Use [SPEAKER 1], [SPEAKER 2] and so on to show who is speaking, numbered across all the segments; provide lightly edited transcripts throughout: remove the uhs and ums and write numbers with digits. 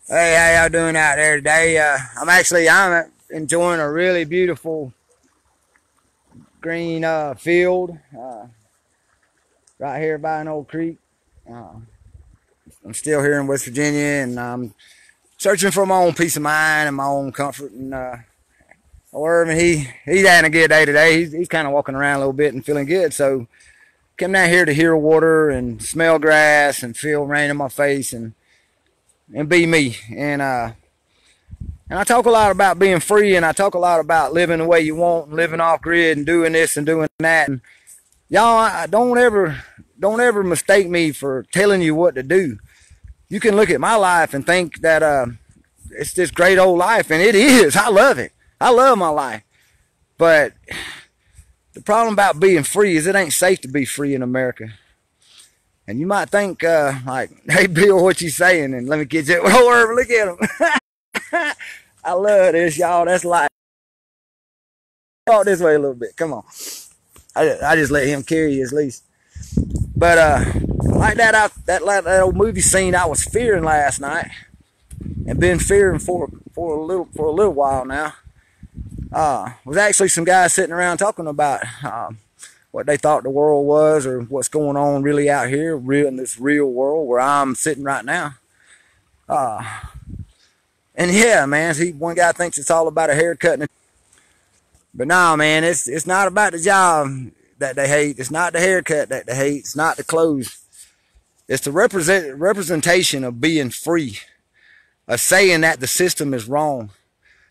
[SPEAKER 1] Hey, how y'all doing out there today? I'm enjoying a really beautiful green field right here by an old creek. Uh, I'm still here in West Virginia, and I'm searching for my own peace of mind and my own comfort. And Irvin, he's having a good day today. He's kind of walking around a little bit and feeling good. So came down here to hear water and smell grass and feel rain in my face and be me. And I talk a lot about being free, and I talk a lot about living the way you want, and living off grid, and doing this and doing that. And y'all, don't ever mistake me for telling you what to do. You can look at my life and think that it's this great old life, and it is. I love it. I love my life. But the problem about being free is it ain't safe to be free in America. And you might think, like, hey, Bill, what you saying? And let me get you. Oh, look at him. I love this, y'all. That's life. Walk this way a little bit. Come on. I just let him carry his leash. But like that old movie scene I was fearing last night, and been fearing for a little while now. Was actually some guys sitting around talking about what they thought the world was, or what's going on really out here, in this real world where I'm sitting right now. And yeah, man, see, one guy thinks it's all about a haircut, but nah, man, it's not about the job that they hate. It's not the haircut that they hate. It's not the clothes. It's the representation of being free, of saying that the system is wrong,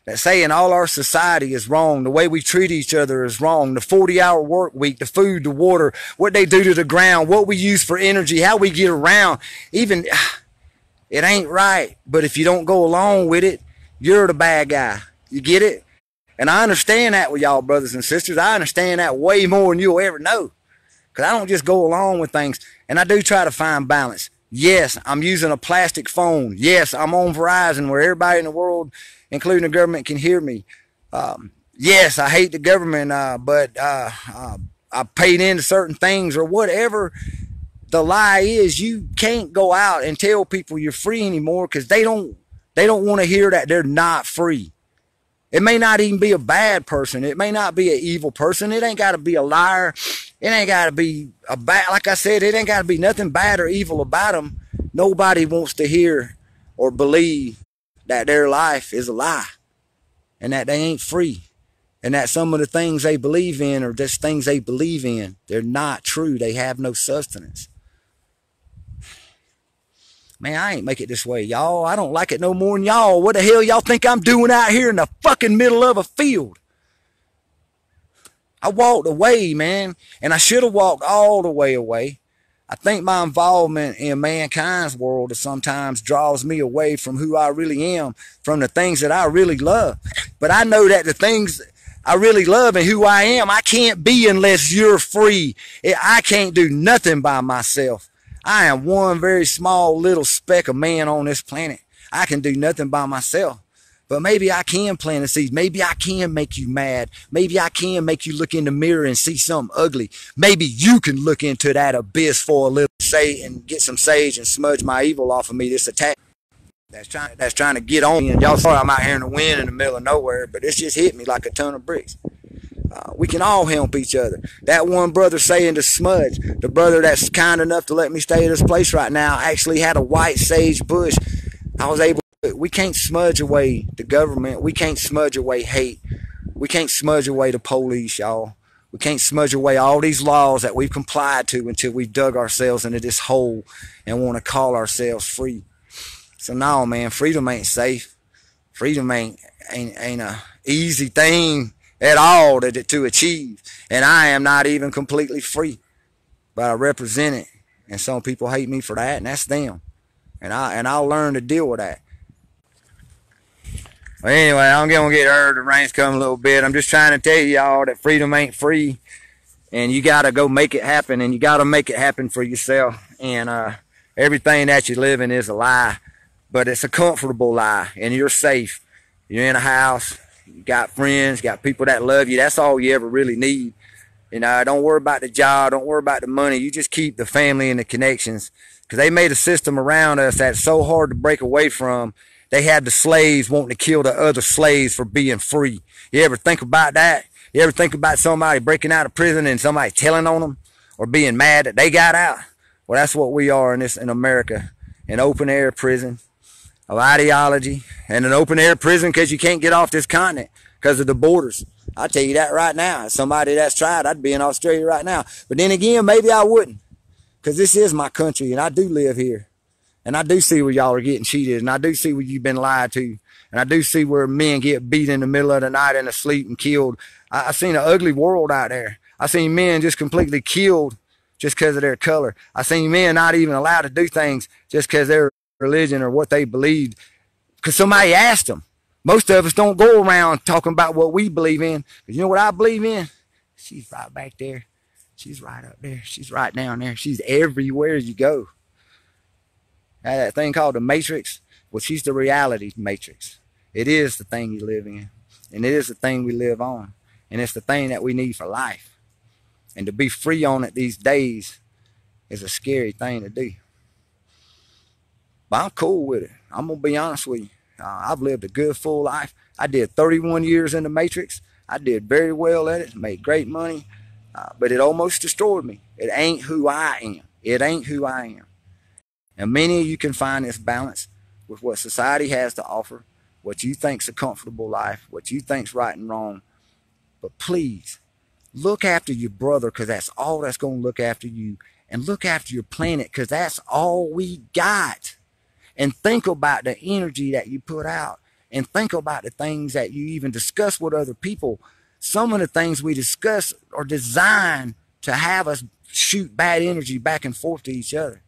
[SPEAKER 1] that saying all our society is wrong, the way we treat each other is wrong, the 40-hour work week, the food, the water, what they do to the ground, what we use for energy, how we get around. Even it ain't right. But if you don't go along with it, you're the bad guy. You get it? And I understand that with y'all brothers and sisters. I understand that way more than you'll ever know. Because I don't just go along with things. And I do try to find balance. Yes, I'm using a plastic phone. Yes, I'm on Verizon where everybody in the world, including the government, can hear me. Yes, I hate the government, but I paid into certain things or whatever. The lie is you can't go out and tell people you're free anymore because they don't want to hear that they're not free. It may not even be a bad person. It may not be an evil person. It ain't got to be a liar. It ain't got to be a bad, like I said, it ain't got to be nothing bad or evil about them. Nobody wants to hear or believe that their life is a lie and that they ain't free and that some of the things they believe in or just things they believe in, they're not true. They have no substance. Man, I ain't make it this way, y'all. I don't like it no more than y'all. What the hell y'all think I'm doing out here in the fucking middle of a field? I walked away, man, and I should have walked all the way away. I think my involvement in mankind's world sometimes draws me away from who I really am, from the things that I really love. But I know that the things I really love and who I am, I can't be unless you're free. I can't do nothing by myself. I am one very small little speck of man on this planet. I can do nothing by myself. But maybe I can plant a seed. Maybe I can make you mad. Maybe I can make you look in the mirror and see something ugly. Maybe you can look into that abyss for a little say and get some sage and smudge my evil off of me. This attack that's trying to get on me. And y'all sorry I'm out here in the wind in the middle of nowhere, but it's just hit me like a ton of bricks. We can all help each other. That one brother saying to Smudge, the brother that's kind enough to let me stay at this place right now, actually had a white sage bush. I was able to, we can't smudge away the government. We can't smudge away hate. We can't smudge away the police, y'all. We can't smudge away all these laws that we've complied to until we've dug ourselves into this hole and want to call ourselves free. So no, man, freedom ain't safe. Freedom ain't a easy thing at all to achieve. And I am not even completely free, but I represent it. And some people hate me for that, and that's them. And I'll learn to deal with that. Well, anyway, I'm gonna get hurt. The rain's coming a little bit. I'm just trying to tell y'all that freedom ain't free, and you gotta go make it happen, and you gotta make it happen for yourself. And everything that you live in is a lie, but it's a comfortable lie, and you're safe. You're in a house. You got friends, got people that love you. That's all you ever really need. You know, don't worry about the job. Don't worry about the money. You just keep the family and the connections, because they made a system around us that's so hard to break away from. they had the slaves wanting to kill the other slaves for being free. You ever think about that? You ever think about somebody breaking out of prison and somebody telling on them or being mad that they got out? Well, that's what we are in America, an open air prison of ideology, and an open air prison because you can't get off this continent because of the borders. I'll tell you that right now. As somebody that's tried, I'd be in Australia right now. But then again, maybe I wouldn't, because this is my country and I do live here. And I do see where y'all are getting cheated, and I do see where you've been lied to, and I do see where men get beat in the middle of the night and asleep and killed. I've seen an ugly world out there. I've seen men just completely killed just because of their color. I've seen men not even allowed to do things just because their religion or what they believed, because somebody asked them. Most of us don't go around talking about what we believe in. You know what I believe in? She's right back there. She's right up there. She's right down there. She's everywhere you go. That thing called the Matrix, well, she's the reality matrix. It is the thing you live in, and it is the thing we live on, and it's the thing that we need for life. And to be free on it these days is a scary thing to do. But I'm cool with it. I'm going to be honest with you. I've lived a good, full life. I did 31 years in the Matrix. I did very well at it, made great money, but it almost destroyed me. It ain't who I am. It ain't who I am. And many of you can find this balance with what society has to offer, what you think's a comfortable life, what you think's right and wrong. But please, look after your brother, because that's all that's going to look after you. And look after your planet, because that's all we got. And think about the energy that you put out. And think about the things that you even discuss with other people. Some of the things we discuss are designed to have us shoot bad energy back and forth to each other.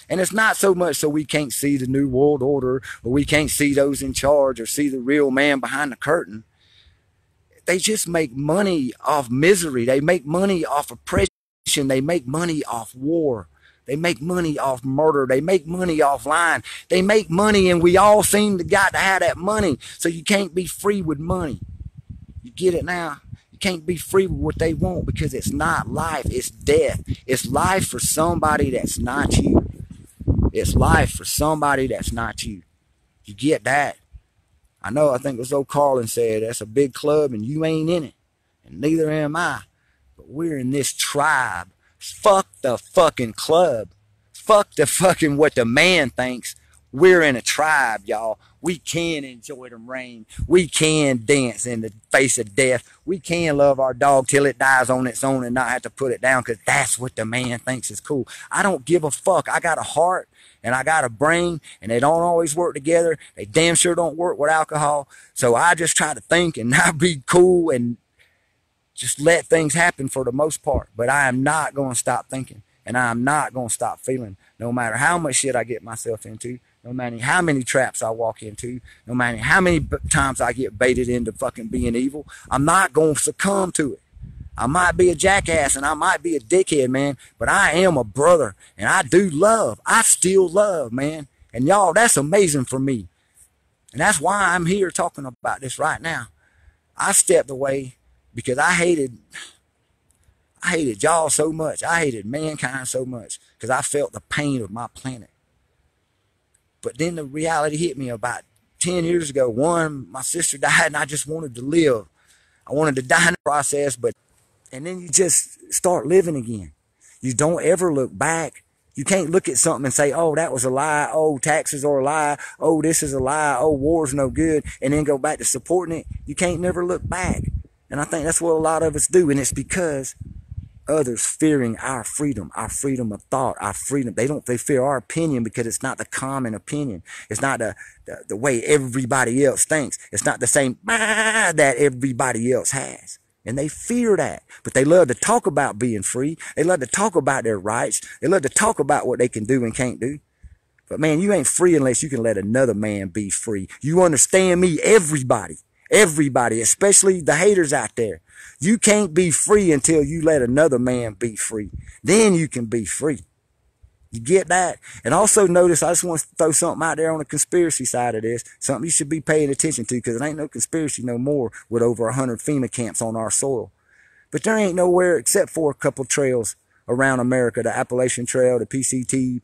[SPEAKER 1] And it's not so much so we can't see the New World Order, or we can't see those in charge, or see the real man behind the curtain. They just make money off misery. They make money off oppression. They make money off war. They make money off murder. They make money off lying. They make money, and we all seem to got to have that money. So you can't be free with money. You get it now? You can't be free with what they want, because it's not life. It's death. It's life for somebody that's not you. It's life for somebody that's not you. You get that? I know, I think it was old Carlin said, that's a big club and you ain't in it. And neither am I. But we're in this tribe. Fuck the fucking club. Fuck the fucking what the man thinks. We're in a tribe, y'all. We can enjoy the rain. We can dance in the face of death. We can love our dog till it dies on its own and not have to put it down, because that's what the man thinks is cool. I don't give a fuck. I got a heart and I got a brain, and they don't always work together. They damn sure don't work with alcohol. So I just try to think and not be cool and just let things happen for the most part. But I am not going to stop thinking, and I am not going to stop feeling, no matter how much shit I get myself into, no matter how many traps I walk into, no matter how many times I get baited into fucking being evil. I'm not going to succumb to it. I might be a jackass and I might be a dickhead, man, but I am a brother, and I do love. I still love, man. And y'all, that's amazing for me. And that's why I'm here talking about this right now. I stepped away because I hated y'all so much. I hated mankind so much because I felt the pain of my planet. But then the reality hit me about 10 years ago. One, my sister died and I just wanted to live. I wanted to die in the process, and then you just start living again. You don't ever look back. You can't look at something and say, oh, that was a lie. Oh, taxes are a lie. Oh, this is a lie. Oh, war's no good. And then go back to supporting it. You can't never look back. And I think that's what a lot of us do. And it's because others fearing our freedom of thought, our freedom. They fear our opinion because it's not the common opinion. It's not the way everybody else thinks. It's not the same that everybody else has. And they fear that. But they love to talk about being free. They love to talk about their rights. They love to talk about what they can do and can't do. But man, you ain't free unless you can let another man be free. You understand me? Everybody, especially the haters out there. You can't be free until you let another man be free. Then you can be free. You get that? And also notice, I just want to throw something out there on the conspiracy side of this. Something you should be paying attention to, because it ain't no conspiracy no more with over 100 FEMA camps on our soil. But there ain't nowhere except for a couple trails around America, the Appalachian Trail, the PCT,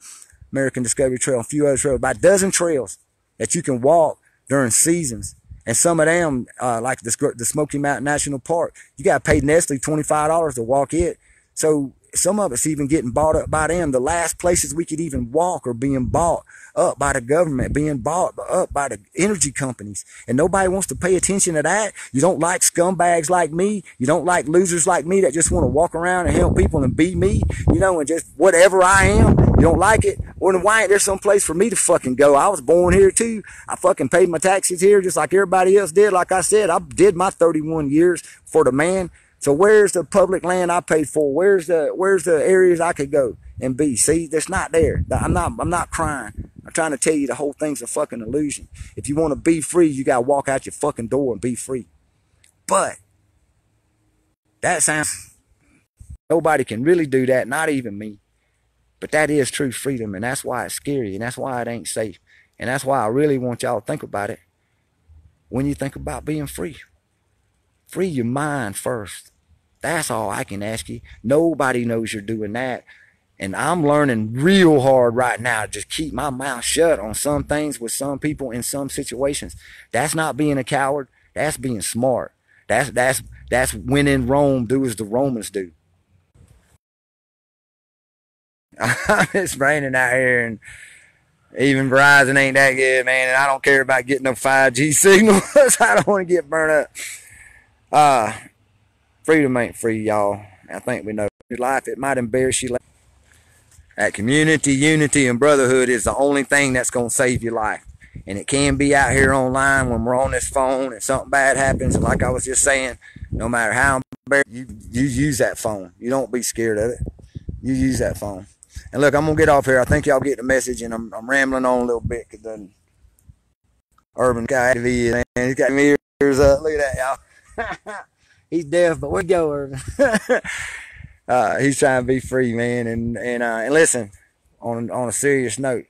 [SPEAKER 1] American Discovery Trail, a few other trails, about a dozen trails that you can walk during seasons. And some of them, like the Smoky Mountain National Park, you got to pay Nestle $25 to walk it. So some of us even getting bought up by them. The last places we could even walk are being bought up by the government, being bought up by the energy companies. And nobody wants to pay attention to that. You don't like scumbags like me. You don't like losers like me that just want to walk around and help people and be me, you know, and just whatever I am. You don't like it? Well, then why ain't there some place for me to fucking go? I was born here too. I fucking paid my taxes here just like everybody else did. Like I said, I did my 31 years for the man. So where's the public land I paid for? Where's the areas I could go and be? See, that's not there. I'm not crying. I'm trying to tell you the whole thing's a fucking illusion. If you want to be free, you gotta walk out your fucking door and be free. But that sounds, nobody can really do that, not even me. But that is true freedom, and that's why it's scary, and that's why it ain't safe. And that's why I really want y'all to think about it when you think about being free. Free your mind first. That's all I can ask you. Nobody knows you're doing that. And I'm learning real hard right now to just keep my mouth shut on some things with some people in some situations. That's not being a coward. That's being smart. That's when in Rome, do as the Romans do. It's raining out here, and even Verizon ain't that good, man. And I don't care about getting no 5G signals. I don't want to get burnt up. Freedom ain't free, y'all. I think we know. Your life, it might embarrass you. That community, unity, and brotherhood is the only thing that's going to save your life. And it can be out here online when we're on this phone and something bad happens. And like I was just saying, no matter how embarrassed, you use that phone. You don't be scared of it. You use that phone. And look, I'm going to get off here. I think y'all get the message, and I'm rambling on a little bit because the urban guy, man, he's got me ears up. Look at that, y'all. He's deaf, but we go, Urban. He's trying to be free, man. And listen, on a serious note,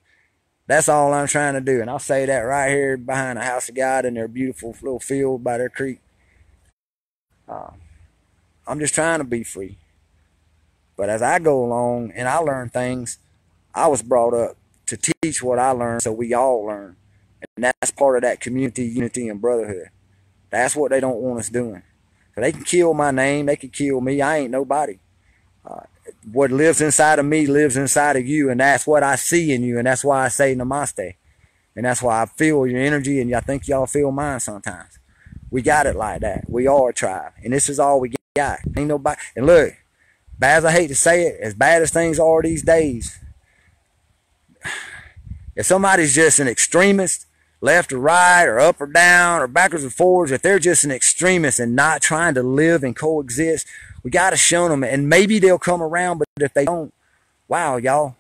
[SPEAKER 1] that's all I'm trying to do. And I'll say that right here behind the house of God in their beautiful little field by their creek. I'm just trying to be free. But as I go along and I learn things, I was brought up to teach what I learned so we all learn. And that's part of that community, unity, and brotherhood. That's what they don't want us doing. So they can kill my name. They can kill me. I ain't nobody. What lives inside of me lives inside of you, and that's what I see in you, and that's why I say namaste. And that's why I feel your energy, and I think y'all feel mine sometimes. We got it like that. We are a tribe, and this is all we got. Ain't nobody. And look, bad as I hate to say it, as bad as things are these days, if somebody's just an extremist, left or right, or up or down, or backwards or forwards, if they're just an extremist and not trying to live and coexist, we got to shun them. And maybe they'll come around, but if they don't, wow, y'all,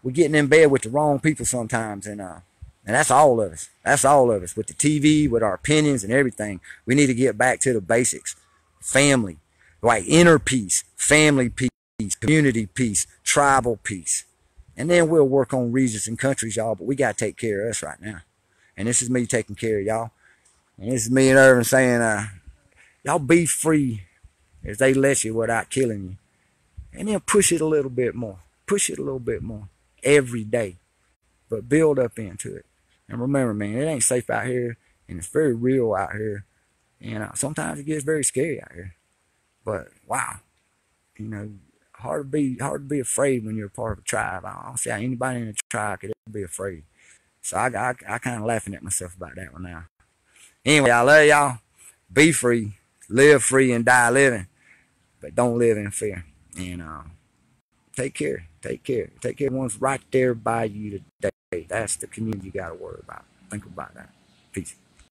[SPEAKER 1] we're getting in bed with the wrong people sometimes. And that's all of us. That's all of us. With the TV, with our opinions and everything, we need to get back to the basics. Family, like inner peace, family peace, community peace, tribal peace. And then we'll work on regions and countries, y'all, but we got to take care of us right now. And this is me taking care of y'all. And this is me and Irvin saying, y'all be free as they let you without killing you. And then push it a little bit more. Push it a little bit more every day. But build up into it. And remember, man, it ain't safe out here. And it's very real out here. And sometimes it gets very scary out here. But, wow. You know, hard to be afraid when you're a part of a tribe. I don't see how anybody in a tribe could ever be afraid. So I kind of laughing at myself about that one now. Anyway, I love y'all. Be free. Live free and die living. But don't live in fear. And take care. Take care. Take care of one's right there by you today. That's the community you got to worry about. Think about that. Peace.